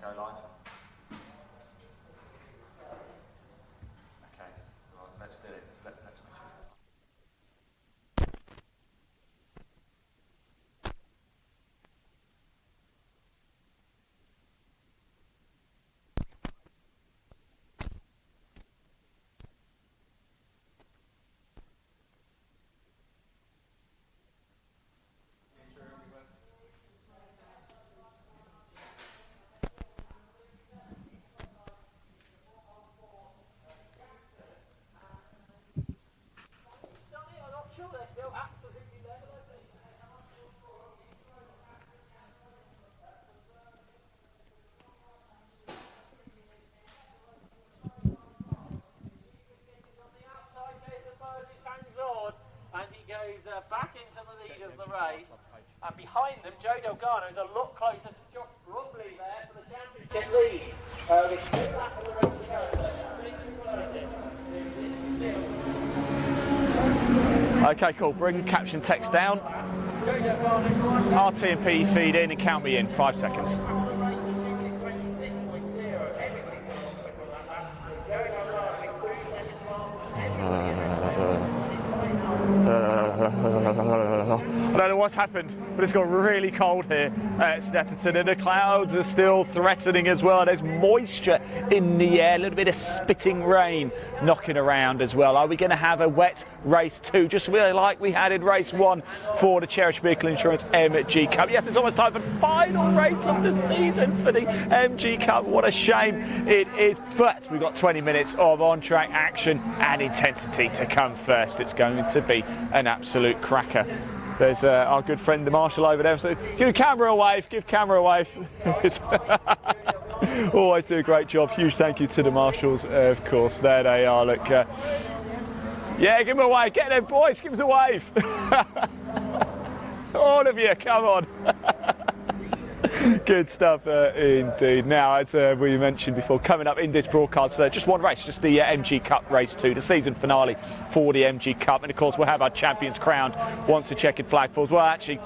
go live. Okay, well, let's do it. Let's make sure. Back into the lead of the race, and behind them, Joe Delgado is a lot closer to Josh Bromley there for the championship lead. With 2 laps of the race to go. Okay, cool. Bring caption text down. RT and P feed in and count me in. 5 seconds. I don't know what's happened, but it's got really cold here at Snetterton, and the clouds are still threatening as well. There's moisture in the air, a little bit of spitting rain knocking around as well. Are we going to have a wet race 2, just really like we had in race 1 for the Cherish Vehicle Insurance MG Cup? Yes, it's almost time for the final race of the season for the MG Cup. What a shame it is, but we've got 20 minutes of on-track action and intensity to come first. It's going to be an absolute cracker. There's our good friend the marshal over there. So give camera a wave, give camera a wave. Always do a great job. Huge thank you to the marshals, of course. There they are, look. Yeah, give them a wave. Get them boys, give us a wave. All of you, come on. Good stuff indeed. Now, as we mentioned before, coming up in this broadcast, just one race, just the MG Cup Race 2, the season finale for the MG Cup. And of course, we'll have our champions crowned once the checkered flag falls. Well, actually,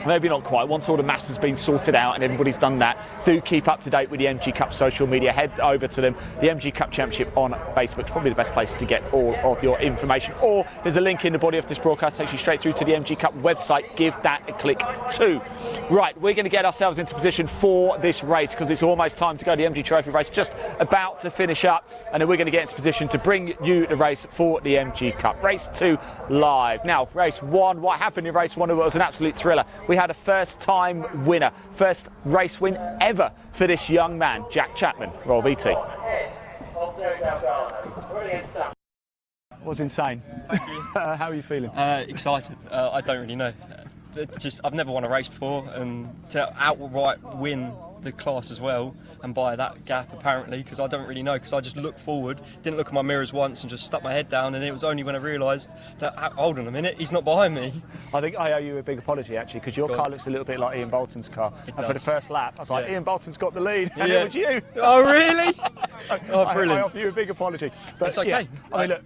maybe not quite. Once all the mass has been sorted out and everybody's done that, do keep up to date with the MG Cup social media. Head over to them. The MG Cup Championship on Facebook is probably the best place to get all of your information. Or there's a link in the body of this broadcast, takes you straight through to the MG Cup website. Give that a click too. Right, we're going to get ourselves into position for this race because it's almost time to go. The MG Trophy race just about to finish up, and then we're going to get into position to bring you the race for the MG Cup. Race 2 live. Now, race 1, what happened in race 1? It was an absolute thriller. We had a first-time winner, first race win ever for this young man, Jack Chapman. Roll VT. Was insane. Thank you. How are you feeling? Excited. I don't really know. I've never won a race before, and to outright win the class as well, and by that gap apparently, because I don't really know, because I just looked forward, didn't look at my mirrors once, and just stuck my head down, and it was only when I realised that, hold on a minute, he's not behind me. I think I owe you a big apology actually, because your car looks a little bit like Ian Bolton's car, and does. for the first lap I was like, Ian Bolton's got the lead, and Yeah. it was you. Oh really? So Oh brilliant. I offer you a big apology. But It's okay. Yeah, I mean, look,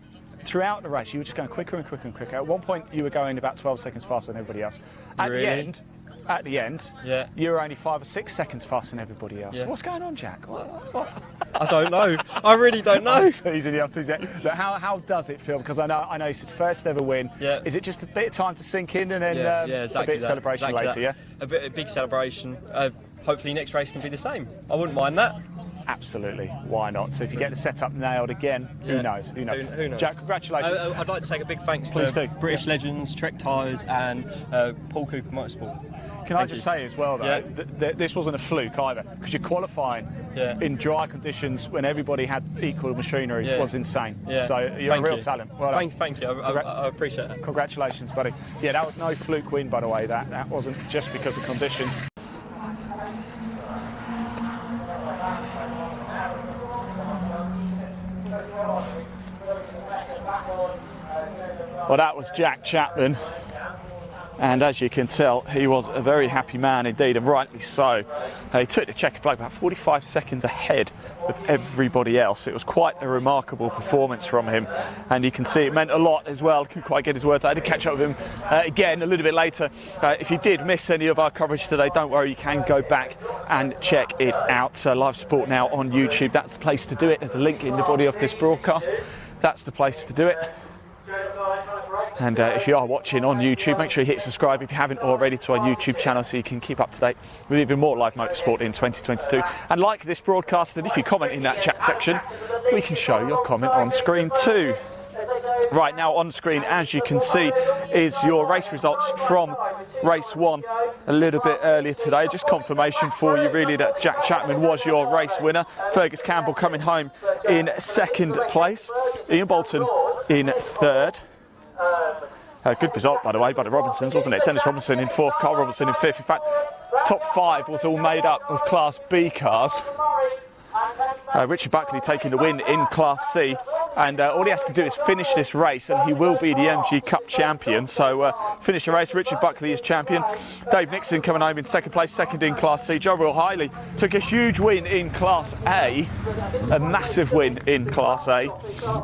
throughout the race you were just going quicker and quicker and quicker. At one point you were going about 12 seconds faster than everybody else. At the end, Yeah. you were only 5 or 6 seconds faster than everybody else. Yeah. What's going on, Jack? What? I don't know. I really don't know. Look, how does it feel? Because I know it's his first ever win. Yeah. Is it just a bit of time to sink in and then exactly a bit of celebration later? Yeah. A big celebration. Hopefully next race can be the same. I wouldn't mind that. Absolutely, why not? So if you get the setup nailed again, who knows? Who knows? Jack, congratulations. I'd like to take a big thanks Please to do. British Legends, Trek Tyres and Paul Cooper Motorsport. Can I just say as well, though, Yeah. this wasn't a fluke either, because you're qualifying in dry conditions when everybody had equal machinery was insane. Yeah. So you're a real talent. Well done. Thank you. I appreciate that. Congratulations, buddy. Yeah, that was no fluke win, by the way. That wasn't just because of conditions. Well, that was Jack Chapman. And as you can tell, he was a very happy man indeed, and rightly so. He took the checkered flag about 45 seconds ahead of everybody else. It was quite a remarkable performance from him, and you can see it meant a lot as well. Couldn't quite get his words out. I did catch up with him again a little bit later. If you did miss any of our coverage today, don't worry, you can go back and check it out. Live support now on YouTube. That's the place to do it. There's a link in the body of this broadcast. That's the place to do it. And if you are watching on YouTube, make sure you hit subscribe if you haven't already to our YouTube channel, so you can keep up to date with even more live motorsport in 2022. And like this broadcast, and if you comment in that chat section, we can show your comment on screen too. Right now on screen, as you can see, is your race results from race 1 a little bit earlier today. Just confirmation for you really that Jack Chapman was your race winner. Fergus Campbell coming home in 2nd place. Ian Bolton in 3rd. Good result, by the way, by the Robinsons, wasn't it? Dennis Robinson in 4th, Carl Robinson in 5th. In fact, top 5 was all made up of Class B cars. Richard Buckley taking the win in Class C, and all he has to do is finish this race and he will be the MG Cup champion. So finish the race, Richard Buckley is champion. Dave Nixon coming home in 2nd place, 2nd in Class C. Joe Royal-Hiley took a huge win in Class A, a massive win in Class A.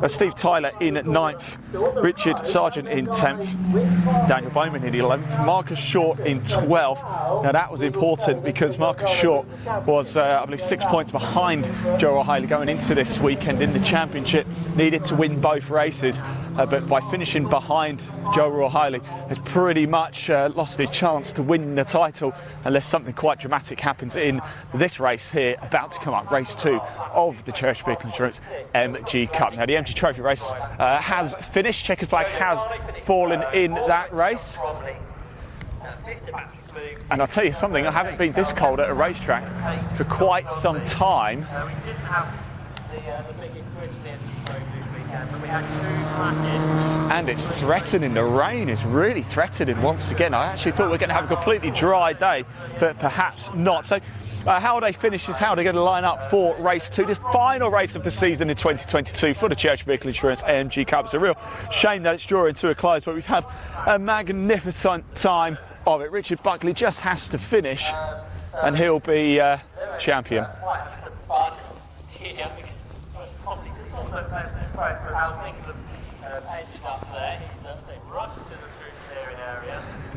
Steve Tyler in 9th, Richard Sargent in 10th, Daniel Bowman in 11th, Marcus Short in 12th. Now that was important because Marcus Short was, I believe, 6 points behind Joe Royal-Hiley going into this weekend in the championship. Needed to win both races, but by finishing behind Joe Royal-Hiley has pretty much lost his chance to win the title unless something quite dramatic happens in this race here, about to come up, race 2 of the Church Vehicle Insurance MG Cup. Now the MG Trophy race has finished. Checkered flag has fallen in that race. And I'll tell you something, I haven't been this cold at a racetrack for quite some time. And it's threatening, the rain is really threatening once again. I actually thought we were going to have a completely dry day, but perhaps not. So how they finish is how they're going to line up for race 2, this final race of the season in 2022 for the Church Vehicle Insurance AMG Cup. It's a real shame that it's drawing to a close, but we've had a magnificent time of it. Richard Buckley just has to finish and he'll be champion.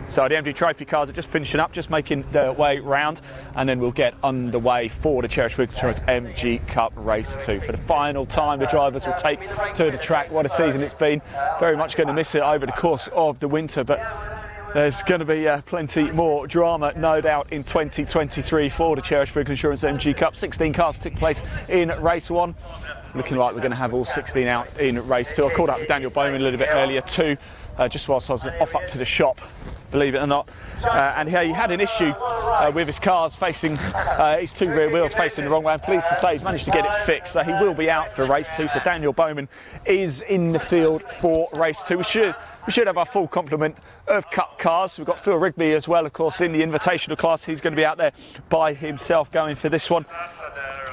So the MG Trophy cars are just finishing up, just making their way round, and then we'll get underway for the Church Vehicle Insurance MG Cup Race 2. For the final time the drivers will take to the track. What a season it's been. Very much going to miss it over the course of the winter, but there's going to be plenty more drama, no doubt, in 2023 for the Church Vehicle Insurance MG Cup. 16 cars took place in race 1. Looking like we're going to have all 16 out in race 2. I called up with Daniel Bowman a little bit earlier too, just whilst I was off up to the shop, believe it or not. And he had an issue with his cars facing, his 2 rear wheels facing the wrong way. I'm pleased to say he's managed to get it fixed, so he will be out for race 2. So Daniel Bowman is in the field for race 2. We should have our full complement of Cup cars. We've got Phil Rigby as well, of course, in the Invitational class. He's going to be out there by himself going for this one.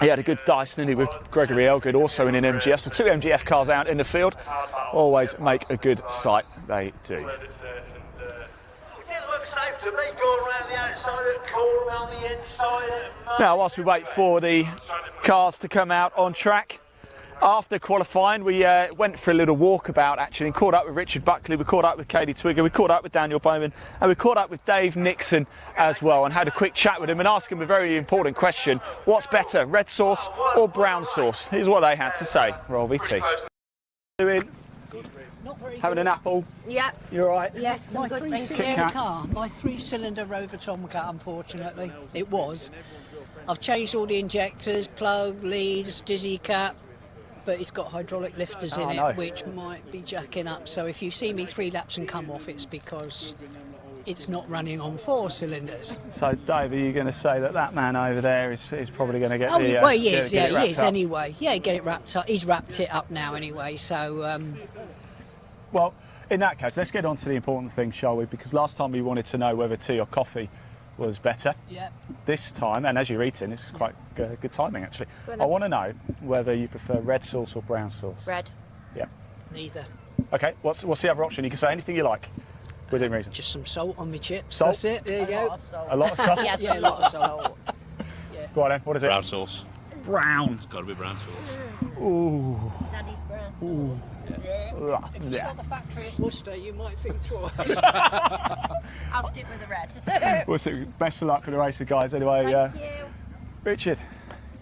He had a good Dyson, didn't he, with Gregory Elgood also in an MGF. So 2 MGF cars out in the field always make a good sight. They do. Now, whilst we wait for the cars to come out on track, after qualifying, we went for a little walkabout actually and caught up with Richard Buckley, we caught up with Katie Twigger, we caught up with Daniel Bowman, and we caught up with Dave Nixon as well, and had a quick chat with him and asked him a very important question. What's better, red sauce or brown sauce? Here's what they had to say. Roll VT. Doing? Having an apple? Yeah. You alright? Yes, My good, thank you. three-cylinder car, my 3-cylinder Rover Tomcat, unfortunately, it was. I've changed all the injectors, plug, leads, dizzy cap, but it's got hydraulic lifters in it, which might be jacking up. So if you see me 3 laps and come off, it's because it's not running on 4 cylinders. So, Dave, are you going to say that that man over there is probably going to get the... well, he is, yeah, he is anyway. Yeah, get it wrapped up. He's wrapped it up now anyway, so... Well, in that case, let's get on to the important thing, shall we? Because last time we wanted to know whether tea or coffee was better. Yeah. This time, and as you're eating, it's quite good timing actually. I want to know whether you prefer red sauce or brown sauce. Red. Yeah. Neither. Okay, what's the other option? You can say anything you like. Within reason. Just some salt on my chips. Salt? That's it. There you go. A lot of salt? Yes, Yeah, a lot of salt. Go on then, what is it? Brown sauce. Brown. It's got to be brown sauce. Ooh. Daddy's brown sauce. If you saw the factory at Worcester, you might think twice. I'll stick with the red. Well, so best of luck for the race, guys. Anyway, Thank you. Richard,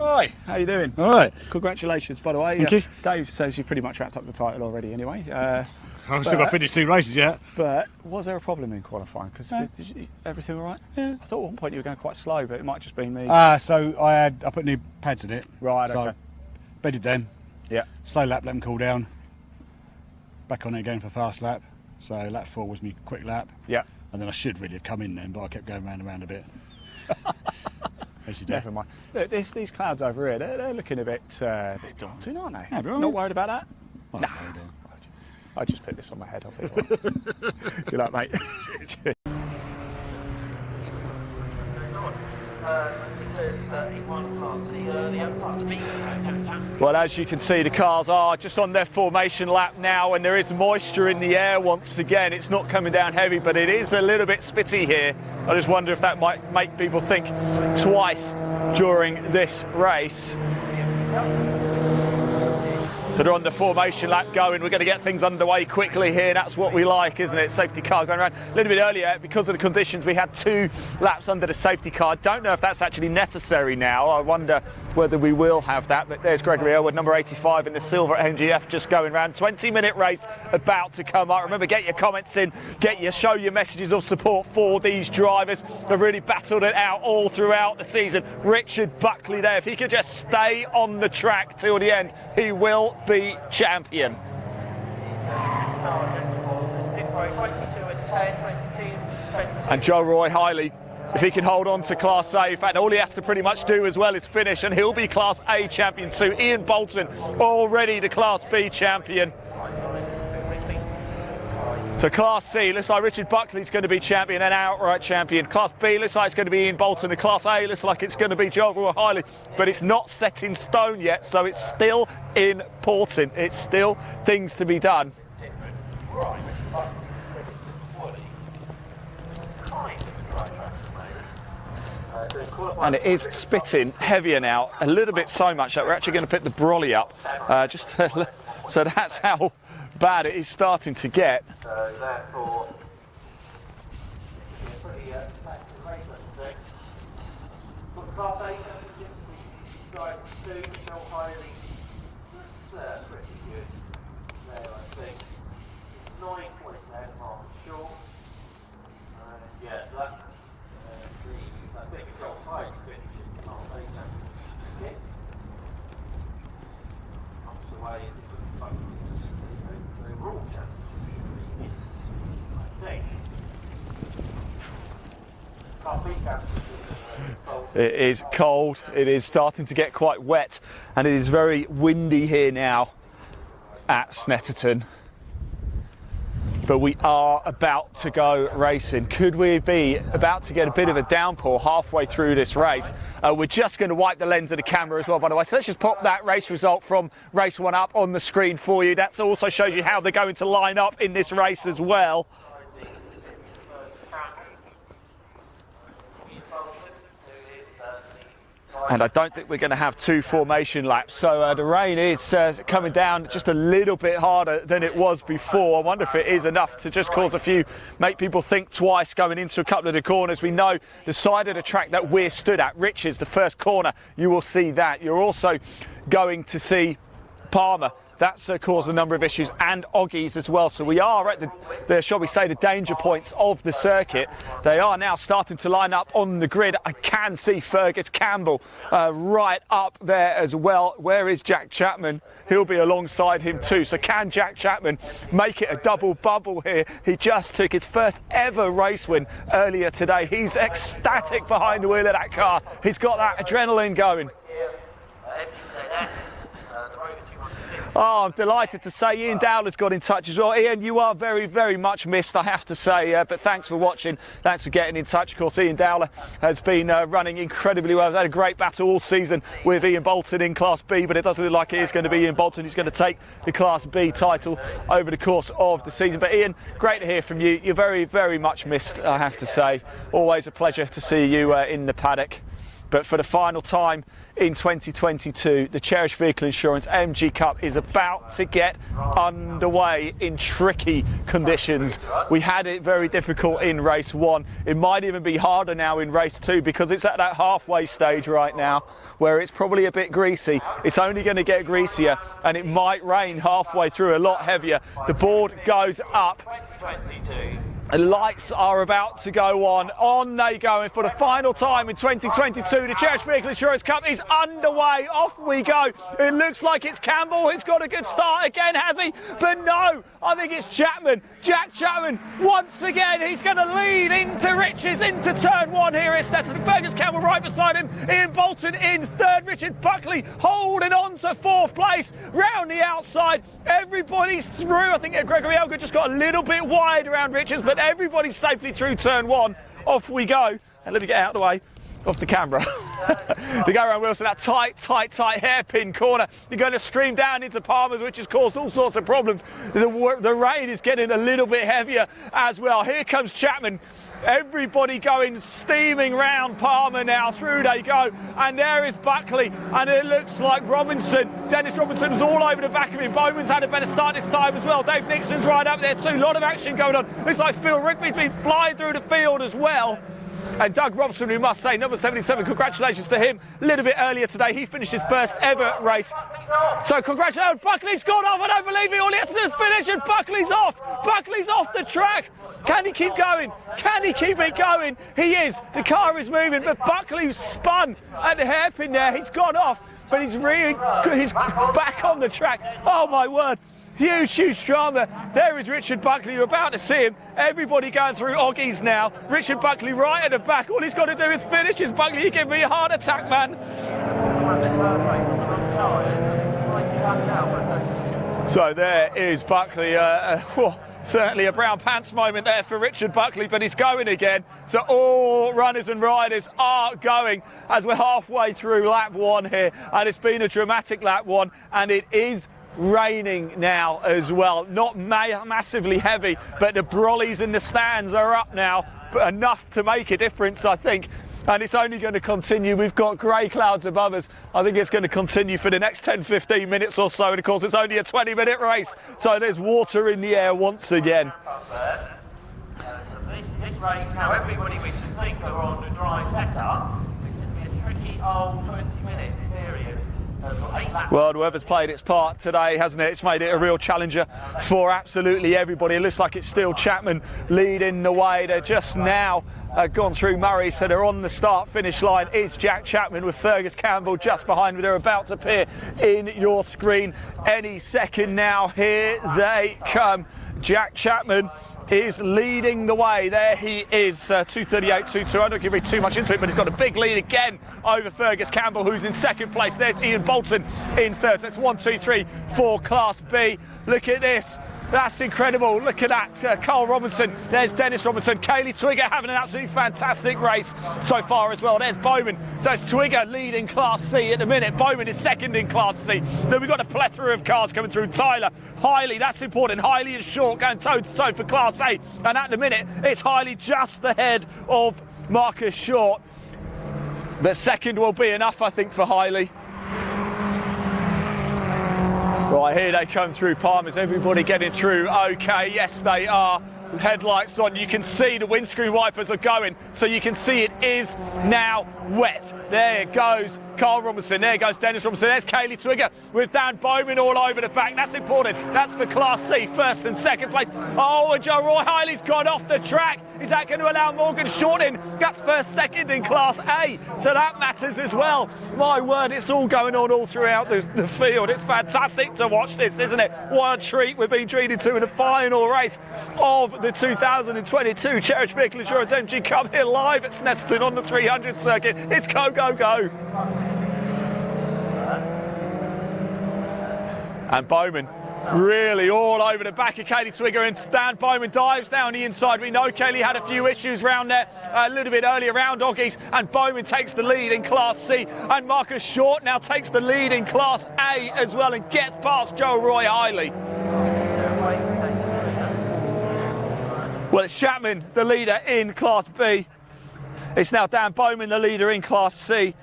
Hi. how you doing? All right. Congratulations, by the way. Thank you. Dave says you've pretty much wrapped up the title already anyway. I've still got to finish 2 races yet. But was there a problem in qualifying? Because everything all right? Yeah. I thought at one point you were going quite slow, but it might just be me. So I put new pads in it. Right, so okay. I bedded them. Yeah. Slow lap, let them cool down. Back on it again for fast lap. So lap 4 was my quick lap. Yeah. And then I should really have come in then, but I kept going round and round a bit. As you do. Never mind. Look, these clouds over here, they're looking a bit daunting, aren't they? Yeah, but all Not right. worried about that? Well, Nah. no, no. I just put this on my head. Good luck, mate. Well, as you can see, the cars are just on their formation lap now, and there is moisture in the air once again. It's not coming down heavy, but it is a little bit spitty here. I just wonder if that might make people think twice during this race. So they're on the formation lap going. We're going to get things underway quickly here. That's what we like, isn't it? Safety car going around. A little bit earlier, because of the conditions, we had 2 laps under the safety car. Don't know if that's actually necessary now. I wonder whether we will have that. But there's Gregory Elwood, number 85 in the silver MGF, just going around. 20-minute race about to come up. Remember, get your comments in, show your messages of support for these drivers. They've really battled it out all throughout the season. Richard Buckley there, if he could just stay on the track till the end, he will be champion. And Joe Roy Hiley, if he can hold on to Class A, in fact, all he has to pretty much do as well is finish, and he'll be Class A champion too. Ian Bolton, already the Class B champion. So Class C, looks like Richard Buckley's going to be champion and outright champion. Class B looks like it's going to be Ian Bolton. And Class A looks like it's going to be Joe Roy Hiley. But it's not set in stone yet, so it's still important. It's still things to be done. And it is spitting heavier now, a little bit so much that we're actually going to put the brolly up. So that's how bad it is starting to get. So therefore, it's a pretty effective race, I think. But Class A, drive 2, Michelle Hiley, that's pretty good there, I think. 9 points there, half short. Yeah, so that's I think Michelle Hiley finishes Class A championship. Knocks away overall championship, I think. It is cold, it is starting to get quite wet, and it is very windy here now at Snetterton. But we are about to go racing. Could we be about to get a bit of a downpour halfway through this race? We're just going to wipe the lens of the camera as well, by the way. So let's just pop that race result from race 1 up on the screen for you. That also shows you how they're going to line up in this race as well. And I don't think we're going to have 2 formation laps. So the rain is coming down just a little bit harder than it was before. I wonder if it is enough to just cause make people think twice going into a couple of the corners. We know the side of the track that we're stood at, Rich's, the first corner, you will see that. You're also going to see Palmer. That's caused a number of issues, and Oggies as well. So we are at the, shall we say, the danger points of the circuit. They are now starting to line up on the grid. I can see Fergus Campbell right up there as well. Where is Jack Chapman? He'll be alongside him too. So can Jack Chapman make it a double bubble here? He just took his first ever race win earlier today. He's ecstatic behind the wheel of that car. He's got that adrenaline going. Oh, I'm delighted to say Ian Dowler's got in touch as well. Ian, you are very, very much missed, I have to say, but thanks for watching. Thanks for getting in touch. Of course, Ian Dowler has been running incredibly well. He's had a great battle all season with Ian Bolton in Class B, but it doesn't look like it is going to be Ian Bolton who's going to take the Class B title over the course of the season. But Ian, great to hear from you. You're very, very much missed, I have to say. Always a pleasure to see you in the paddock. But for the final time in 2022, the Cherish Vehicle Insurance MG Cup is about to get underway in tricky conditions. We had it very difficult in race 1. It might even be harder now in race 2 because it's at that halfway stage right now where it's probably a bit greasy. It's only going to get greasier and it might rain halfway through a lot heavier. The board goes up. 2022. The lights are about to go on. On they go, and for the final time in 2022, the Cherish Vehicle Insurance Cup is underway. Off we go. It looks like it's Campbell. He's got a good start again, has he? But no, I think it's Chapman. Jack Chapman, once again, he's going to lead into Riches, into turn 1 here. It's Fergus Campbell right beside him. Ian Bolton in third. Richard Buckley holding on to 4th place. Round the outside, everybody's through. I think Gregory Elgood just got a little bit wide around Riches, but everybody's safely through turn 1. Off we go. And let me get out of the way of the camera. They go around Wilson, that tight hairpin corner. You're going to stream down into Palmer's, which has caused all sorts of problems. The rain is getting a little bit heavier as well. Here comes Chapman. Everybody going steaming round Palmer now. Through they go, and there is Buckley, and it looks like Robinson. Dennis Robinson's all over the back of him. Bowman's had a better start this time as well. Dave Nixon's right up there too. A lot of action going on. Looks like Phil Rigby's been flying through the field as well. And Doug Robson, we must say, number 77, congratulations to him. A little bit earlier today, he finished his first ever race. So congratulations, Buckley's gone off, I don't believe it. All he had to do is finish, and Buckley's off. Buckley's off the track. Can he keep going? Can he keep it going? He is. The car is moving, but Buckley's spun at the hairpin there. He's gone off, but he's back on the track. Oh my word. Huge drama. There is Richard Buckley. You're about to see him. Everybody going through Oggies now. Richard Buckley right at the back. All he's got to do is finish his Buckley. You give me a heart attack, man. So there is Buckley. Certainly a brown pants moment there for Richard Buckley, but he's going again. So all runners and riders are going as we're halfway through lap 1 here. And it's been a dramatic lap 1, and it is raining now as well. Not massively heavy, but the brollies in the stands are up now, but enough to make a difference, I think. And it's only going to continue. We've got grey clouds above us. I think it's going to continue for the next 10-15 minutes or so. And of course, it's only a 20-minute race, so there's water in the air once again. This race, now everybody wishes to think they're on the dry setup. It's going to be a tricky old 20-minute period. Well, the weather's played its part today, hasn't it? It's made it a real challenger for absolutely everybody. It looks like it's still Chapman leading the way. They're just now gone through Murray, so they're on the start-finish line. It's Jack Chapman with Fergus Campbell just behind me. They're about to appear in your screen any second now. Here they come. Jack Chapman is leading the way. There he is, 2:38.22. I don't give me too much into it, but he's got a big lead again over Fergus Campbell, who's in second place. There's Ian Bolton in third. That's 1, 2, 3 for Class B. Look at this. That's incredible. Look at that. Carl Robinson. There's Dennis Robinson. Kaylee Twigger having an absolutely fantastic race so far as well. There's Bowman. So it's Twigger leading Class C at the minute. Bowman is second in Class C. Then we've got a plethora of cars coming through. Tyler, Hiley, that's important. Hiley is short, going toe-to-toe for Class A. And at the minute, it's Hiley just ahead of Marcus Short. But second will be enough, I think, for Hiley. Right, here they come through Palmer's. Everybody getting through okay. Yes, they are. Headlights on. You can see the windscreen wipers are going, so you can see it is now wet. There goes Carl Robinson. There goes Dennis Robinson. There's Kaylee Twigger with Dan Bowman all over the back. That's important. That's for Class C, first and second place. Oh, and Joe Roy Hiley's gone off the track. Is that going to allow Morgan Short in? That's first, second in Class A, so that matters as well. My word, it's all going on all throughout the field. It's fantastic to watch this, isn't it? What a treat we've been treated to in the final race of the 2022 Cherish Vehicle Insurance MG Cup here live at Snetterton on the 300 circuit. It's go, go, go. And Bowman really all over the back of Kaylee Twigger, and Dan Bowman dives down the inside. We know Kaylee had a few issues round there a little bit earlier around Oggies, and Bowman takes the lead in Class C, and Marcus Short now takes the lead in Class A as well and gets past Joe Roy Hiley. Well, it's Chapman, the leader in Class B. It's now Dan Bowman, the leader in Class C,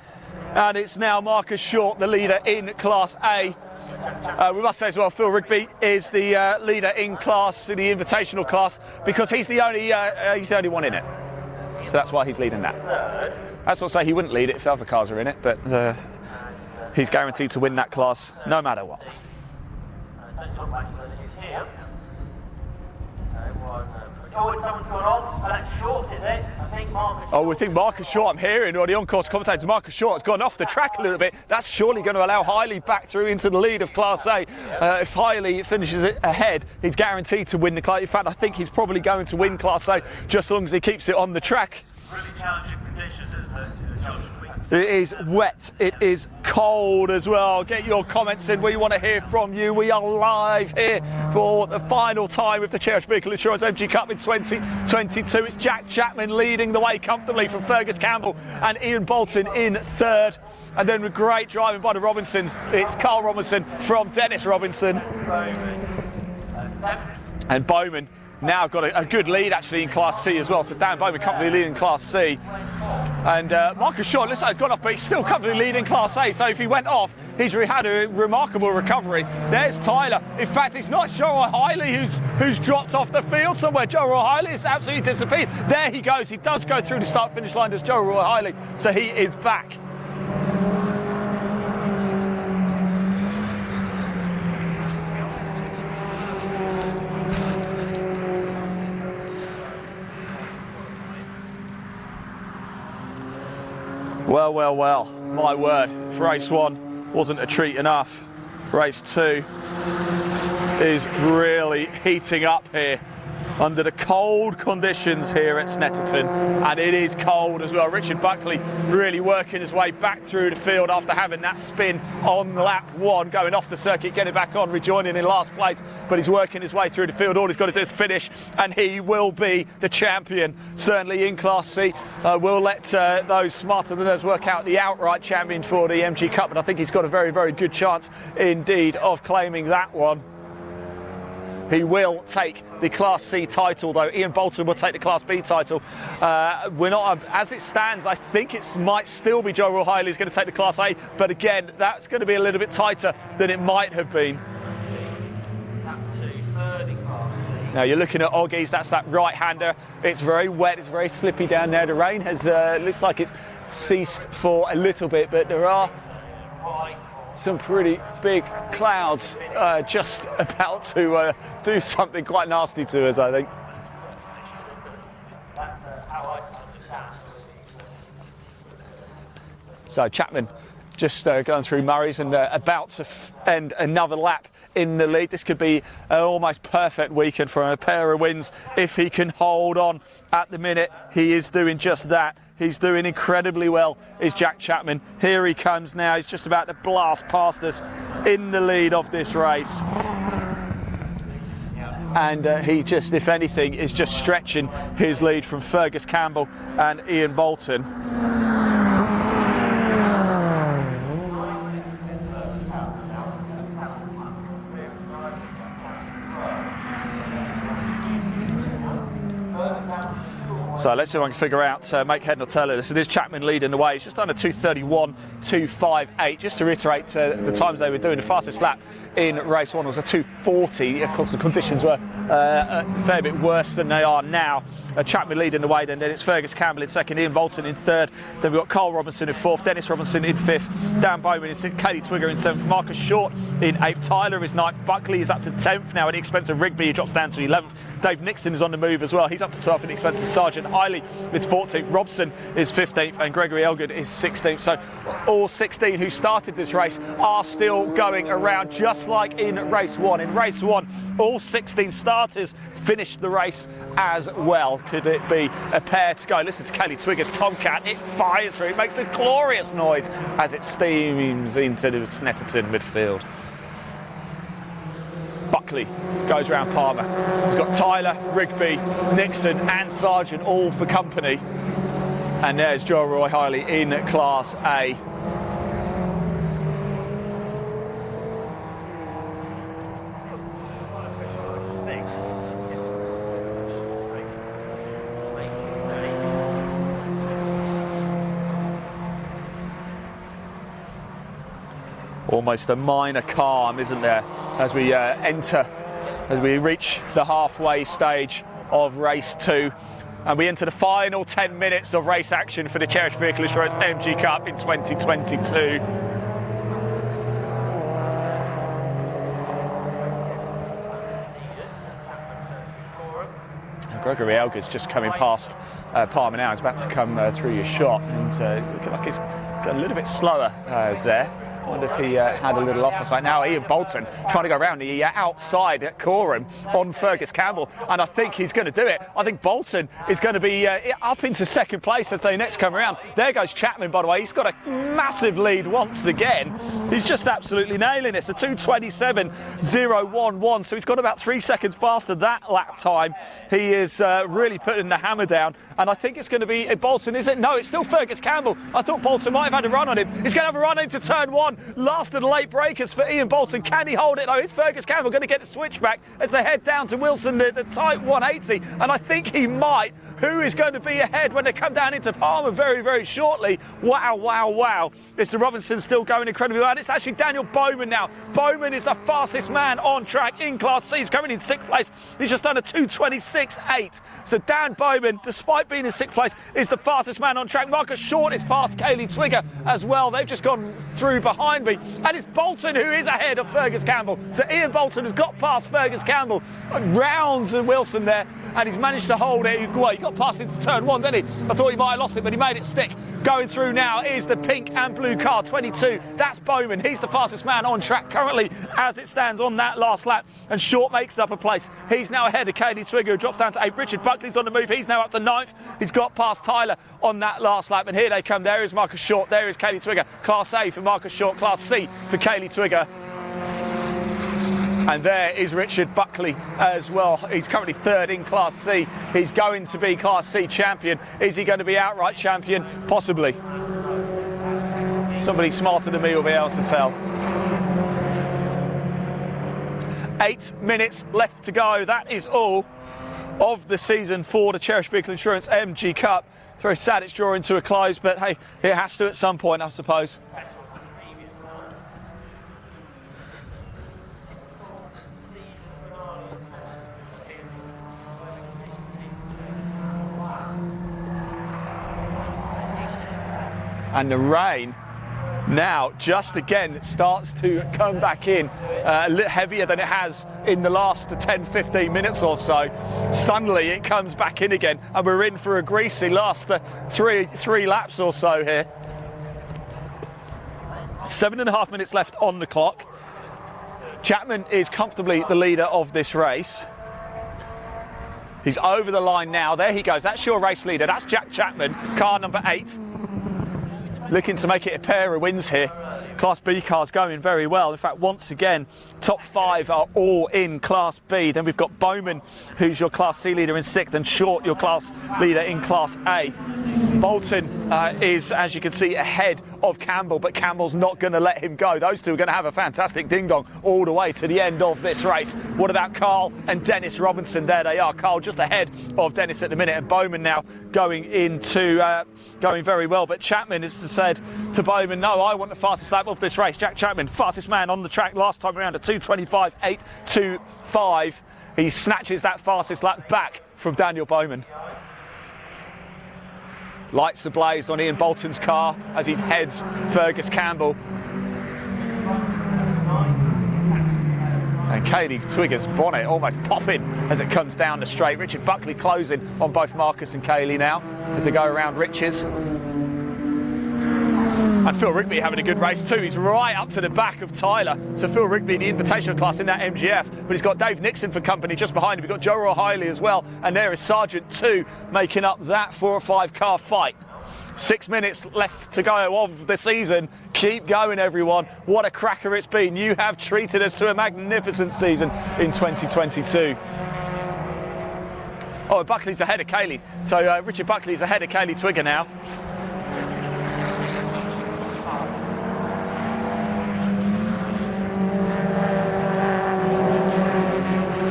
and it's now Marcus Short, the leader in Class A. We must say as well, Phil Rigby is the leader in the invitational class, because he's the only one in it. So that's why he's leading that. That's not to say he wouldn't lead it if other cars are in it, but he's guaranteed to win that class no matter what. Oh, someone's gone on. That's Short, is it? I think Marcus Short. Oh, we think Marcus Short, I'm hearing, or the on-course commentators, Marcus Short has gone off the track a little bit. That's surely going to allow Hiley back through into the lead of Class A. If Hiley finishes it ahead, he's guaranteed to win the class. In fact, I think he's probably going to win Class A just as long as he keeps it on the track. Really challenging conditions, isn't it? It is wet, it is cold as well. Get your comments in, we want to hear from you. We are live here for the final time of the Cherished Vehicle Insurance MG Cup in 2022. It's Jack Chapman leading the way comfortably from Fergus Campbell and Ian Bolton in third. And then with great driving by the Robinsons, it's Carl Robinson from Dennis Robinson. And Bowman now got a good lead actually in Class C as well. So Dan Bowman comfortably leading Class C. And Marcus Short, looks like he's gone off, but he's still comfortably leading Class A. So if he went off, he's had a remarkable recovery. There's Tyler. In fact, it's not Joe Roy Hiley who's dropped off the field somewhere. Joe Roy Hiley has absolutely disappeared. There he goes. He does go through the start-finish line as Joe Roy Hiley. So he is back. Well, well, well, my word, if race one wasn't a treat enough, race two is really heating up here under the cold conditions here at Snetterton, and it is cold as well. Richard Buckley really working his way back through the field after having that spin on lap one, going off the circuit, getting back on, rejoining in last place, but he's working his way through the field. All he's got to do is finish, and he will be the champion, certainly in Class C. We'll let those smarter than us work out the outright champion for the MG Cup, but I think he's got a very, very good chance indeed of claiming that one. He will take the Class C title, though. Ian Bolton will take the Class B title. We're not, as it stands, I think it might still be Joe Roy Hiley who's going to take the Class A, but again, that's going to be a little bit tighter than it might have been. Now you're looking at Oggies, that's that right-hander. It's very wet, it's very slippy down there. The rain has, looks like it's ceased for a little bit, but there are some pretty big clouds just about to do something quite nasty to us, I think. So Chapman just going through Murray's and about to end another lap in the lead. This could be an almost perfect weekend for a pair of wins if he can hold on. At the minute, he is doing just that. He's doing incredibly well, is Jack Chapman. Here he comes now. He's just about to blast past us in the lead of this race. And he just, if anything, is just stretching his lead from Fergus Campbell and Ian Bolton. So let's see if I can figure out, make head or tail of this. It is Chapman leading the way. It's just under 2:31.258. Just to reiterate the times they were doing, the fastest lap in race one was a 2:40. Of course, the conditions were a fair bit worse than they are now. Chapman leading the way, then it's Fergus Campbell in second, Ian Bolton in third. Then we've got Carl Robinson in fourth, Dennis Robinson in fifth, Dan Bowman in sixth, Kaylee Twigger in seventh, Marcus Short in eighth, Tyler is ninth, Buckley is up to 10th now at the expense of Rigby, he drops down to 11th. Dave Nixon is on the move as well, he's up to 12th at the expense of Sergeant. Hiley is 14th, Robson is 15th, and Gregory Elgood is 16th. So all 16 who started this race are still going around, just like in race one. In race one, all 16 starters finished the race as well. Could it be a pair to go? Listen to Kaylee Twigger's Tomcat. It fires through. It makes a glorious noise as it steams into the Snetterton midfield. Buckley goes round Palmer. He's got Tyler, Rigby, Nixon and Sargent all for company. And there's Joel Roy Hiley in Class A. Almost a minor calm, isn't there, as we as we reach the halfway stage of race 2. And we enter the final 10 minutes of race action for the Cherished Vehicle Insurance MG Cup in 2022. Gregory Elga's just coming past Palmer now. He's about to come through your shot, and looking like he's got a little bit slower there. I wonder if he had a little off or something. Now Ian Bolton trying to go around the outside at Coram on Fergus Campbell, and I think he's going to do it. I think Bolton is going to be up into second place as they next come around. There goes Chapman, by the way. He's got a massive lead once again. He's just absolutely nailing it. So 2:27.011. So he's got about 3 seconds faster that lap time. He is really putting the hammer down, and I think it's going to be Bolton, is it? No, it's still Fergus Campbell. I thought Bolton might have had a run on him. He's going to have a run into turn 1. Last of the late breakers for Ian Bolton. Can he hold it? No, it's Fergus Campbell going to get the switchback as they head down to Wilson, the tight 180, and I think he might. Who is going to be ahead when they come down into Palmer very, very shortly? Wow, wow, wow. It's the Robinson still going incredibly well. And it's actually Daniel Bowman now. Bowman is the fastest man on track in Class C. He's coming in 6th place. He's just done a 2:26.8. So Dan Bowman, despite being in 6th place, is the fastest man on track. Marcus Short is past Kaylee Twigger as well. They've just gone through behind me. And it's Bolton who is ahead of Fergus Campbell. So Ian Bolton has got past Fergus Campbell. Rounds and Wilson there. And he's managed to hold it. Well, he got past into turn 1, didn't he? I thought he might have lost it, but he made it stick. Going through now is the pink and blue car, 22. That's Bowman. He's the fastest man on track currently as it stands on that last lap. And Short makes up a place. He's now ahead of Kaylee Twigger, who drops down to 8th. Richard Buckley's on the move. He's now up to 9th. He's got past Tyler on that last lap. And here they come. There is Marcus Short. There is Kaylee Twigger. Class A for Marcus Short. Class C for Kaylee Twigger. And there is Richard Buckley as well. He's currently 3rd in Class C. He's going to be Class C champion. Is he going to be outright champion? Possibly. Somebody smarter than me will be able to tell. 8 minutes left to go. That is all of the season for the Cherished Vehicle Insurance MG Cup. It's very sad it's drawing to a close, but hey, it has to at some point, I suppose. And the rain now just again starts to come back in a little heavier than it has in the last 10-15 minutes or so. Suddenly it comes back in again, and we're in for a greasy last three laps or so here. 7.5 minutes left on the clock. Chapman is comfortably the leader of this race. He's over the line now. There he goes. That's your race leader. That's Jack Chapman, car number 8. Looking to make it a pair of wins here. Class B cars going very well. In fact, once again, top 5 are all in Class B. Then we've got Bowman, who's your Class C leader in 6th, and Short, your Class leader in Class A. Bolton is, as you can see, ahead of Campbell, but Campbell's not going to let him go. Those two are going to have a fantastic ding-dong all the way to the end of this race. What about Carl and Dennis Robinson? There they are. Carl just ahead of Dennis at the minute, and Bowman now going very well. But Chapman has said to Bowman, no, I want the fastest lap of this race. Jack Chapman, fastest man on the track last time around at 2:25.825. He snatches that fastest lap back from Daniel Bowman. Lights ablaze on Ian Bolton's car as he heads Fergus Campbell. And Kaylee Twigger's bonnet almost popping as it comes down the straight. Richard Buckley closing on both Marcus and Kaylee now as they go around Rich's. And Phil Rigby having a good race too. He's right up to the back of Tyler. So Phil Rigby in the invitational class in that MGF. But he's got Dave Nixon for company just behind him. We've got Joe O'Reilly as well. And there is Sargent 2 making up that 4 or 5 car fight. 6 minutes left to go of the season. Keep going, everyone. What a cracker it's been. You have treated us to a magnificent season in 2022. Oh, Buckley's ahead of Kaylee. So Richard Buckley's ahead of Kaylee Twigger now.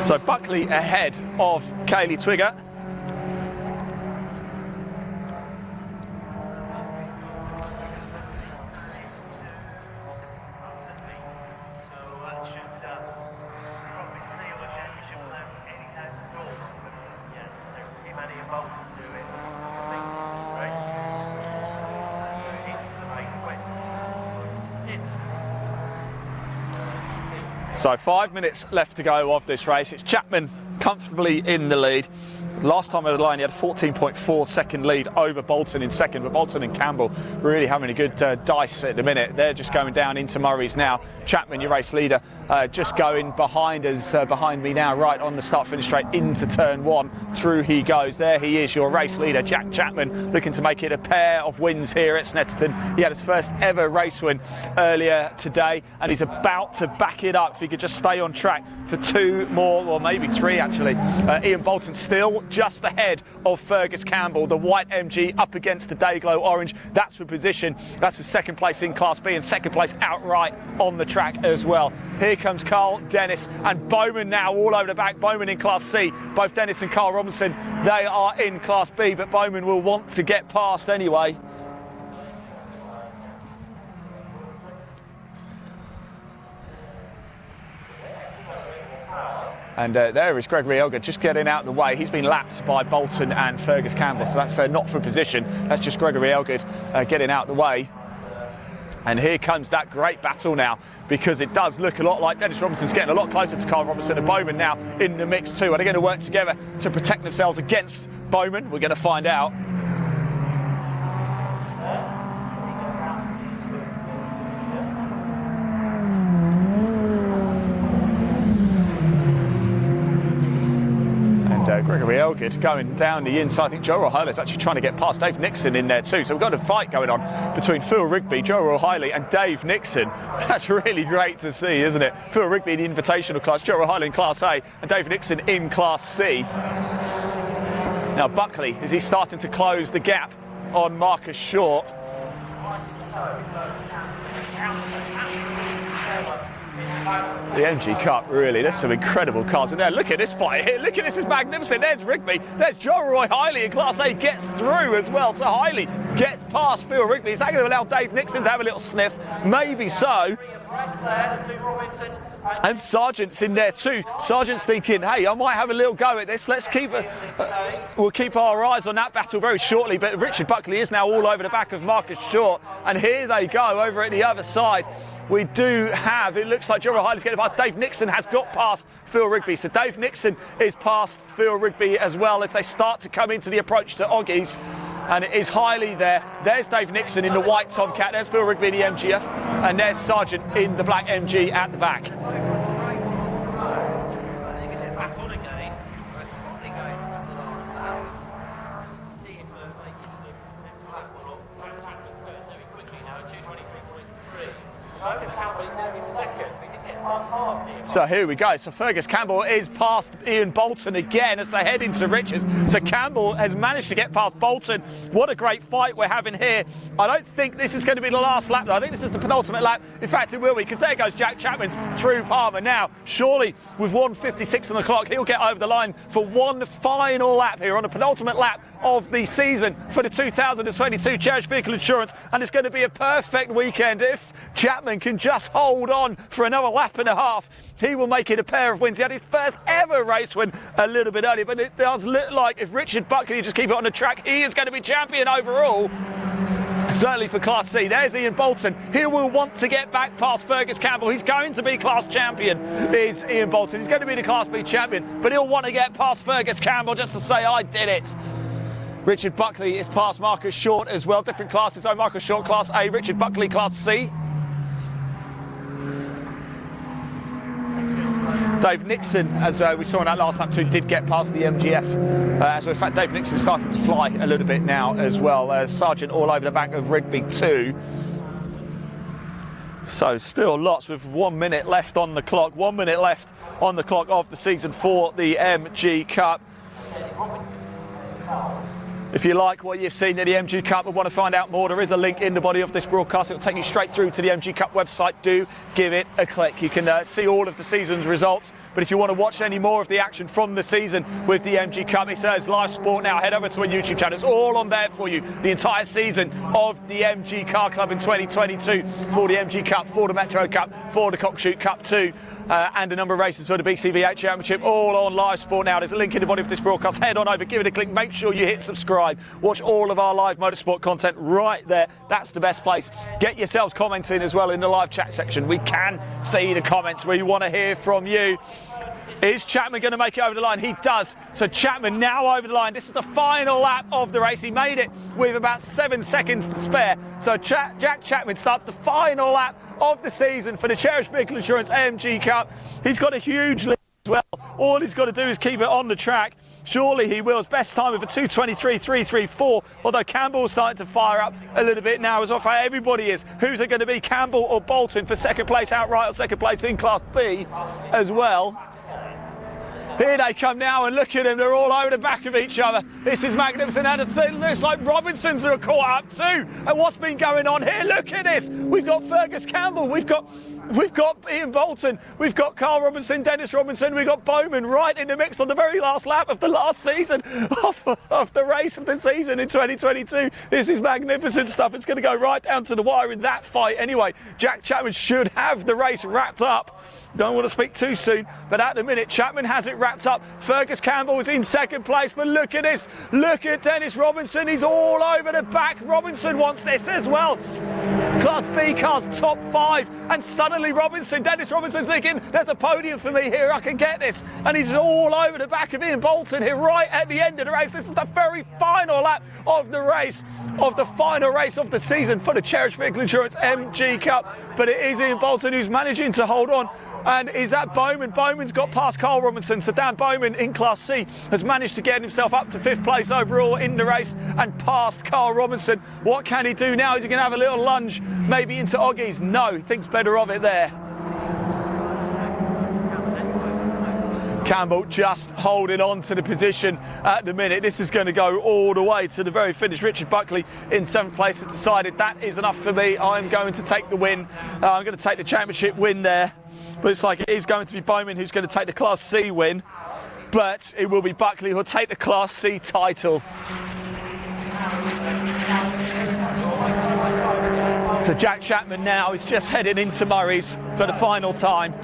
So Buckley ahead of Kaylee Twigger. So 5 minutes left to go of this race. It's Chapman comfortably in the lead. Last time over the line, he had a 14.4 second lead over Bolton in second, but Bolton and Campbell really having a good dice at the minute. They're just going down into Murray's now. Chapman, your race leader, just going behind us, behind me now, right on the start-finish straight into turn one. Through he goes. There he is, your race leader, Jack Chapman, looking to make it a pair of wins here at Snetterton. He had his first ever race win earlier today, and he's about to back it up if he could just stay on track for 2 more, or maybe 3 actually. Ian Bolton still just ahead of Fergus Campbell, the white MG up against the Dayglow orange. That's for position. That's for second place in Class B and second place outright on the track as well. Here comes Carl Dennis and Bowman now all over the back. Bowman in Class C. Both Dennis and Carl Robinson, they are in Class B, but Bowman will want to get past anyway. And there is Gregory Elgar just getting out of the way. He's been lapped by Bolton and Fergus Campbell, so that's not for position. That's just Gregory Elgar getting out of the way. And here comes that great battle now, because it does look a lot like Dennis Robinson's getting a lot closer to Carl Robinson, and Bowman now in the mix too. Are they going to work together to protect themselves against Bowman? We're going to find out. Gregory Elgar going down the inside. I think Joe O'Reilly's actually trying to get past Dave Nixon in there too. So we've got a fight going on between Phil Rigby, Joe O'Reilly and Dave Nixon. That's really great to see, isn't it? Phil Rigby in the invitational class, Joe O'Reilly in Class A and Dave Nixon in Class C. Now Buckley, is he starting to close the gap on Marcus Short? The MG Cup, really, there's some incredible cars in there. Look at this fight here, look at this, is magnificent. There's Rigby, there's Joe Roy Hiley in Class A, gets through as well. So Hiley gets past Phil Rigby. Is that going to allow Dave Nixon to have a little sniff? Maybe so. And Sargent's in there too. Sargent's thinking, hey, I might have a little go at this. Let's keep we'll keep our eyes on that battle very shortly. But Richard Buckley is now all over the back of Marcus Short. And here they go over at the other side. We do have, it looks like Joe O'Reilly's getting past. Dave Nixon has got past Phil Rigby. So Dave Nixon is past Phil Rigby as well as they start to come into the approach to Oggies. And it is Hiley there. There's Dave Nixon in the white Tomcat. There's Phil Rigby in the MGF. And there's Sargent in the black MG at the back. So here we go. So Fergus Campbell is past Ian Bolton again as they head into Richards. So Campbell has managed to get past Bolton. What a great fight we're having here. I don't think this is going to be the last lap though. I think this is the penultimate lap. In fact, it will be, because there goes Jack Chapman through Palmer now. Surely with 1:56 on the clock, he'll get over the line for one final lap here on the penultimate lap of the season for the 2022 Cherished Vehicle Insurance. And it's going to be a perfect weekend if Chapman can just hold on for another lap and a half. He will make it a pair of wins. He had his first ever race win a little bit earlier, but it does look like if Richard Buckley just keep it on the track, he is going to be champion overall. Certainly for Class C. There's Ian Bolton. He will want to get back past Fergus Campbell. He's going to be class champion, is Ian Bolton. He's going to be the Class B champion, but he'll want to get past Fergus Campbell just to say, I did it. Richard Buckley is past Marcus Short as well. Different classes, though. Marcus Short, Class A. Richard Buckley, Class C. Dave Nixon, as we saw in that last lap too, did get past the MGF. So in fact, Dave Nixon started to fly a little bit now as well. Sargent all over the back of Rigby too. So still lots with 1 minute left on the clock. 1 minute left on the clock of the season for the MG Cup. If you like what you've seen at the MG Cup and want to find out more, there is a link in the body of this broadcast. It will take you straight through to the MG Cup website. Do give it a click. You can see all of the season's results. But if you want to watch any more of the action from the season with the MG Cup, it says live sport now. Head over to our YouTube channel. It's all on there for you. The entire season of the MG Car Club in 2022 for the MG Cup, for the Metro Cup, for the Cockshoot Cup 2. And a number of races for the BCVH Championship, all on live sport now. There's a link in the body of this broadcast. Head on over, give it a click, make sure you hit subscribe. Watch all of our live motorsport content right there. That's the best place. Get yourselves commenting as well in the live chat section. We can see the comments. We want to hear from you. Is Chapman going to make it over the line? He does. So Chapman now over the line. This is the final lap of the race. He made it with about 7 seconds to spare. So Jack Chapman starts the final lap of the season for the Cherished Vehicle Insurance MG Cup. He's got a huge lead as well. All he's got to do is keep it on the track. Surely he will. His best time with a 2:23.334. Although Campbell's starting to fire up a little bit now as well. Everybody is. Who's it going to be? Campbell or Bolton for second place outright, or second place in Class B as well. Here they come now, and look at them, they're all over the back of each other. This is magnificent, and it looks like Robinson's are caught up too. And what's been going on here? Look at this. We've got Fergus Campbell, we've got Ian Bolton, we've got Carl Robinson, Dennis Robinson, we've got Bowman right in the mix on the very last lap of the last season of the race of the season in 2022. This is magnificent stuff. It's going to go right down to the wire in that fight. Anyway, Jack Chapman should have the race wrapped up. Don't want to speak too soon, but at the minute, Chapman has it wrapped up. Fergus Campbell is in second place, but look at this. Look at Dennis Robinson. He's all over the back. Robinson wants this as well. Class B cars, top 5, and suddenly Dennis Robinson's thinking, there's a podium for me here, I can get this. And he's all over the back of Ian Bolton here right at the end of the race. This is the very final lap of the race, of the final race of the season for the Cherished Vehicle Insurance MG Cup. But it is Ian Bolton who's managing to hold on. And is that Bowman? Bowman's got past Carl Robinson. So Dan Bowman in Class C has managed to get himself up to 5th place overall in the race and past Carl Robinson. What can he do now? Is he going to have a little lunge maybe into Oggies? No, thinks better of it there. Campbell just holding on to the position at the minute. This is going to go all the way to the very finish. Richard Buckley in 7th place has decided that is enough for me. I'm going to take the win. I'm going to take the championship win there. But it's like it is going to be Bowman who's going to take the Class C win. But it will be Buckley who'll take the Class C title. So Jack Chapman now is just heading into Murray's for the final time.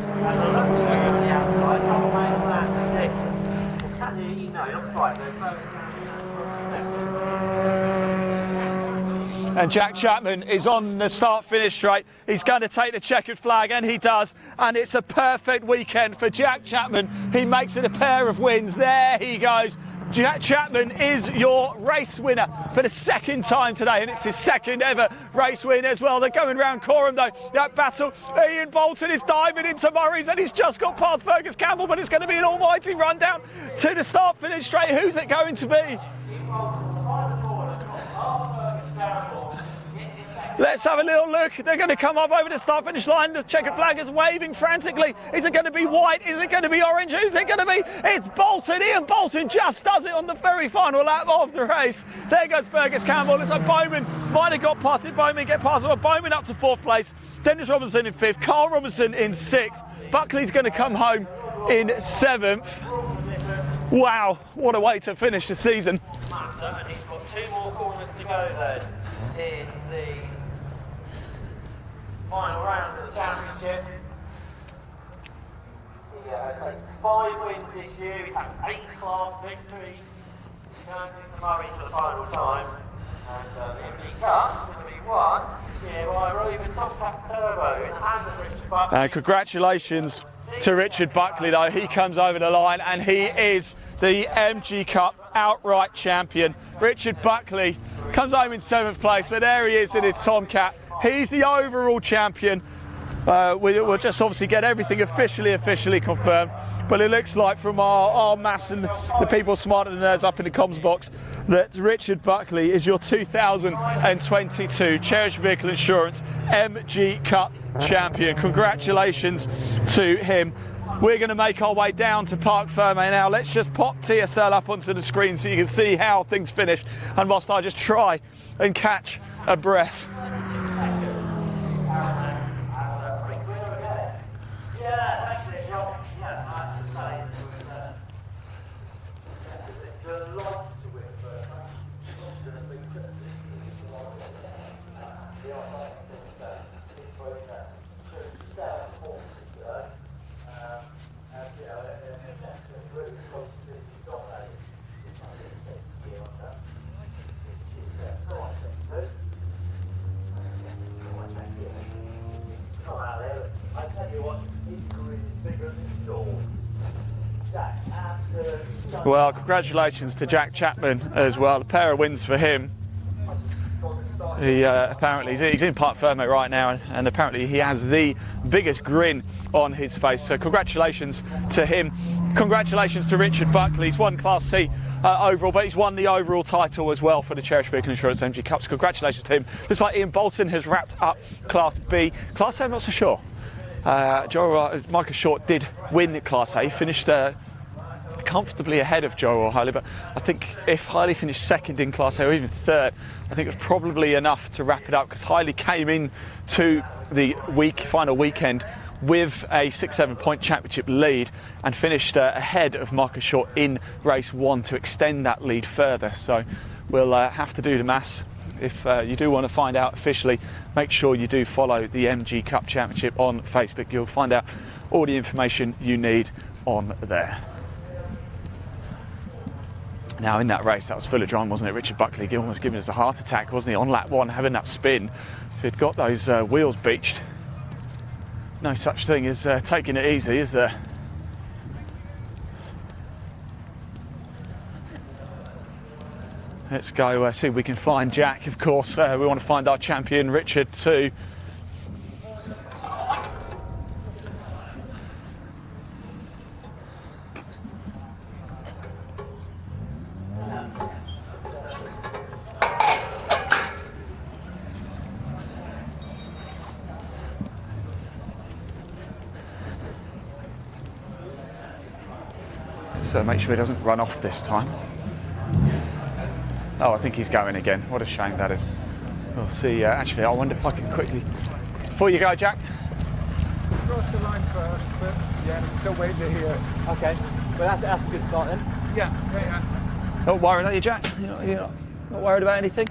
And Jack Chapman is on the start-finish straight. He's going to take the checkered flag, and he does. And it's a perfect weekend for Jack Chapman. He makes it a pair of wins. There he goes. Jack Chapman is your race winner for the second time today, and it's his second ever race win as well. They're going round Coram though. That battle, Ian Bolton is diving into Murray's, and he's just got past Fergus Campbell, but it's going to be an almighty run down to the start-finish straight. Who's it going to be? Let's have a little look. They're going to come up over the start-finish line. The checkered flag is waving frantically. Is it going to be white? Is it going to be orange? Who's it going to be? It's Bolton. Ian Bolton just does it on the very final lap of the race. There goes Fergus Campbell. It's like Bowman might have got past it. Bowman get past it. Bowman up to 4th place. Dennis Robinson in 5th. Carl Robinson in 6th. Buckley's going to come home in 7th. Wow, what a way to finish the season. And he's got 2 more corners to go then in the final round of the championship. He has 5 wins this year. He's had 8 class victories. He's going to Murray for the final time. And the MG Cup is going to be won here by Reuben Top Turbo in the hands of Richard Buckley. And congratulations to Richard Buckley though. He comes over the line and he is the MG Cup outright champion. Richard Buckley comes home in 7th place, but there he is in his Tomcat. He's the overall champion. We'll just obviously get everything officially confirmed. But it looks like from our mass and the people smarter than us up in the comms box that Richard Buckley is your 2022 Cherished Vehicle Insurance MG Cup champion. Congratulations to him. We're going to make our way down to Parc Ferme now. Let's just pop TSL up onto the screen so you can see how things finished. And whilst I just try and catch a breath. Well, congratulations to Jack Chapman as well. A pair of wins for him. He apparently he's in Parc Ferme right now, and apparently he has the biggest grin on his face. So congratulations to him. Congratulations to Richard Buckley. He's won Class C overall, but he's won the overall title as well for the Cherished Vehicle Insurance MG Cup. So congratulations to him. Looks like Ian Bolton has wrapped up Class B. Class A, I'm not so sure. Michael Short did win Class A. He finished comfortably ahead of Joe O'Hiley, but I think if Hiley finished second in Class A or even third, I think it was probably enough to wrap it up, because Hiley came in to the final weekend with a 6-7 point championship lead and finished ahead of Marcus Short in race 1 to extend that lead further. So we'll have to do the maths. If you do want to find out officially, make sure you do follow the MG Cup Championship on Facebook. You'll find out all the information you need on there. Now, in that race, that was full of drama, wasn't it? Richard Buckley almost giving us a heart attack, wasn't he, on lap 1, having that spin. If he'd got those wheels beached, no such thing as taking it easy, is there? Let's go see if we can find Jack, of course. We want to find our champion, Richard, too. So make sure he doesn't run off this time. Oh, I think he's going again. What a shame that is. We'll see. Actually, I wonder if I can quickly... Before you go, Jack. Cross the line first, but yeah, I'm still waiting to hear. Okay, well that's a good start then. Yeah. Not worried, are you, Jack? You're not worried about anything?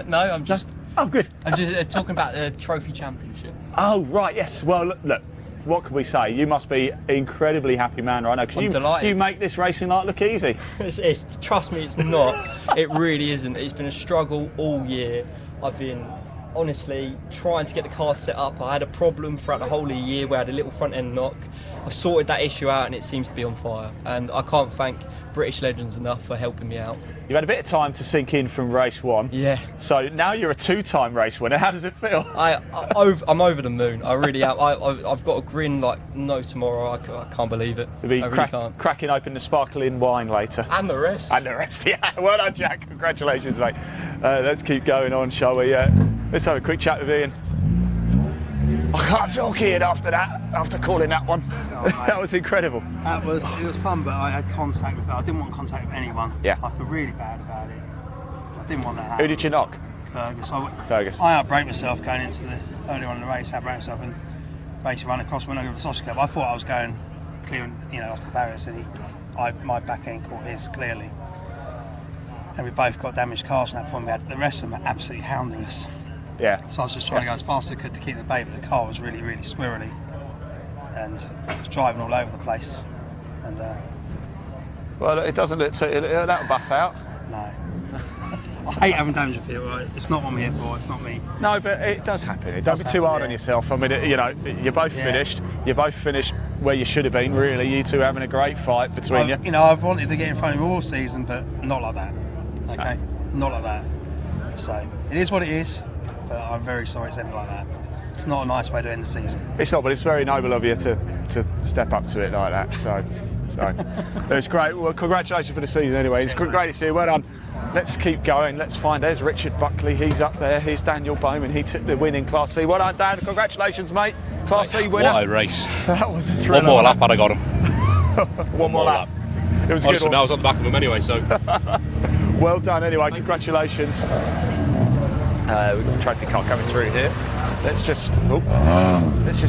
No, I'm just... Oh, good. I'm just talking about the trophy championship. Oh, right, yes. Well, look, what can we say? You must be an incredibly happy man right now, I'm because delighted. you make this racing like look easy. Trust me, it's not. It really isn't. It's been a struggle all year. I've been honestly trying to get the car set up. I had a problem throughout the whole of the year where I had a little front end knock. I've sorted that issue out and it seems to be on fire. And I can't thank British Legends enough for helping me out. You've had a bit of time to sink in from race 1. Yeah. So now you're a 2-time race winner. How does it feel? I'm over the moon. I really am. I've got a grin like no tomorrow. I can't believe it. You'll be I really can't. cracking open the sparkling wine later. And the rest. And the rest, yeah. Well done, Jack. Congratulations, mate. Let's keep going on, shall we? Let's have a quick chat with Ian. I can't talk, Ian, after that, after calling that one. Oh, that was incredible. It was fun, but I had contact with her. I didn't want contact with anyone. Yeah. I feel really bad about it. I didn't want that to Who happen. did you knock? Fergus. Fergus. I outbraked myself going into the early on in the race, outbraked myself and basically ran across when I got to the sausage club. I thought I was going clear, off the barriers, and my back end caught his clearly. And we both got damaged cars from that point. The rest of them are absolutely hounding us. Yeah. So I was just trying to go as fast as I could to keep the bait, but the car was really, really squirrely. And I was driving all over the place. And well, it doesn't look so. That'll buff out. no. I hate having damage up here, right? It's not what I'm here for, it's not me. No, but it does happen. Don't be too hard on yourself. I mean, you're both finished. You're both finished where you should have been, really. You two having a great fight between you. I've wanted to get in front of him all season, but not like that. Okay? Not like that. So, it is what it is, but I'm very sorry it's ended like that. it's not a nice way to end the season. It's not, but it's very noble of you to step up to it like that. So it's great. Well, congratulations for the season anyway. It's great to see you. Well done. Let's keep going. Let's find. There's Richard Buckley. He's up there. Here's Daniel Bowman. He took the win in Class C. Well done, Dan. Congratulations, mate. Class C winner. What a race. That was a thriller. One more lap and I got him. One more lap. It was a good Honestly, one. I was on the back of him anyway, so. Well done anyway. Congratulations. We've got a trophy car coming through here. Let's just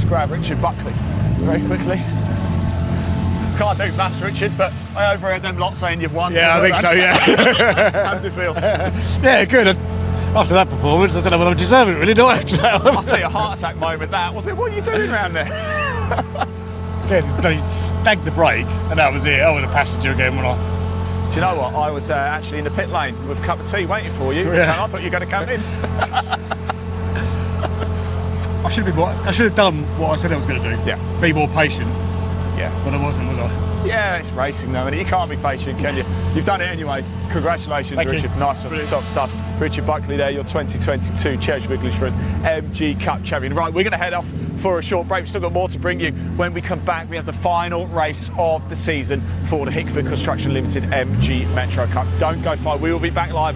grab Richard Buckley very quickly. Can't do maths, Richard, but I overheard them lot saying you've won. Yeah, I think so, yeah. How does it feel? Yeah, good. After that performance, I don't know whether I deserve it, really, do I? I'll tell you, a heart attack moment that was it. What are you doing around there? Again, they snagged the brake, and that was it. I was a passenger again when I... Do you know what? I was actually in the pit lane with a cup of tea waiting for you. Yeah. And I thought you were going to come in. I should have done what I said I was going to do. Yeah. Be more patient. Yeah. But I wasn't, was I? Yeah, it's racing though, and you can't be patient, can you? You've done it anyway. Congratulations, Thank Richard. you. Nice one, top stuff. Richard Buckley there, your 2022 Cherry English Insurance MG Cup champion. Right, we're going to head off for a short break. We've still got more to bring you. When we come back, we have the final race of the season for the Hickford Construction Limited MG Metro Cup. Don't go far. We will be back live.